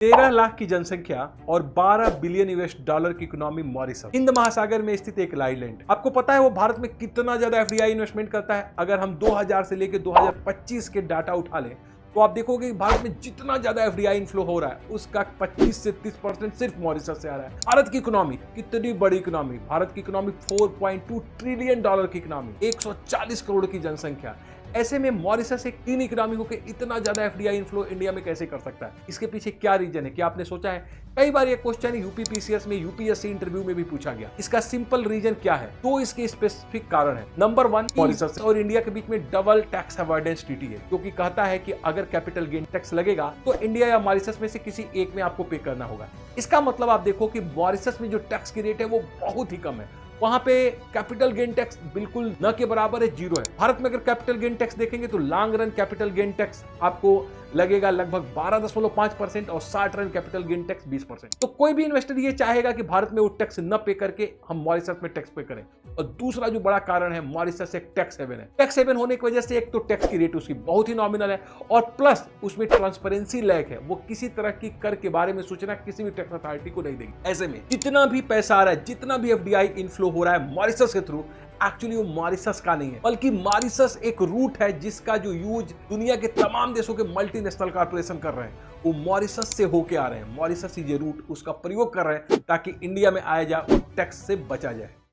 13 लाख की जनसंख्या और 12 बिलियन यूएस डॉलर की इकोनॉमी मॉरिशस, हिंद महासागर में स्थित एक आइलैंड। आपको पता है वो भारत में कितना ज्यादा एफडीआई इन्वेस्टमेंट करता है? अगर हम 2000 से लेकर 2025 के डाटा उठा लें तो आप देखोगे कि भारत में जितना ज्यादा एफडीआई इनफ्लो हो रहा है उसका 25 से 30% सिर्फ मॉरिशस से आ रहा है। भारत की इकोनॉमी कितनी बड़ी इकोनॉमी, भारत की इकोनॉमी 4.2 ट्रिलियन डॉलर की इकोनॉमी, 140 करोड़ की जनसंख्या। ऐसे में मॉरिशस एक टीन इकोनॉमी होकर इतना ज्यादा एफडीआई इनफ्लो इंडिया में कैसे कर सकता है? इसके पीछे क्या रीजन है? क्या आपने सोचा है? कई बार ये क्वेश्चन यूपीपीसीएस में, यूपीएससी इंटरव्यू में भी पूछा गया। इसका सिंपल रीजन क्या है? तो इसके स्पेसिफिक कारण है। नंबर 1, मॉरिशस और इंडिया के बीच में डबल टैक्स अवॉइडेंस ट्रीटी है, जो कि कहता है कि अगर कैपिटल गेन टैक्स लगेगा तो इंडिया या मॉरिशस में से किसी एक में आपको पे करना होगा। इसका मतलब आप देखो कि मॉरिशस में जो टैक्स की रेट है वो बहुत ही कम है। वहां पे कैपिटल गेन टैक्स बिल्कुल न के बराबर है, 0 है। भारत में अगर कैपिटल गेन टैक्स देखेंगे तो long run capital gain tax आपको लगेगा लगभग 12.5% और short run capital gain tax 20%। तो कोई भी इन्वेस्टर ये चाहेगा कि भारत में वो टैक्स न पे करके हम मॉरिशस में टैक्स पे करें। और दूसरा जो बड़ा कारण है, मॉरिशस एक टैक्स हेवन है। टैक्स हेवन होने की वजह से एक तो टैक्स की रेट उसकी बहुत ही नॉमिनल है और प्लस उसमें ट्रांसपेरेंसी लैक है। वो किसी तरह की कर के बारे में सूचना किसी भी टैक्स अथॉरिटी को नहीं देगी। ऐसे में जितना भी पैसा आ रहा है, जितना भी एफडीआई इनफ्लो हो रहा है मॉरिशस के थ्रू, एक्चुअली वो मॉरिशस का नहीं है, बल्कि मॉरिशस एक रूट है जिसका जो यूज दुनिया के तमाम देशों के मल्टीनेशनल कॉर्पोरेशन कर रहे हैं। वो मॉरिशस से होके आ रहे हैं। मॉरिशस ये रूट उसका प्रयोग कर रहे हैं ताकि इंडिया में आया जाए और टैक्स से बचा जाए।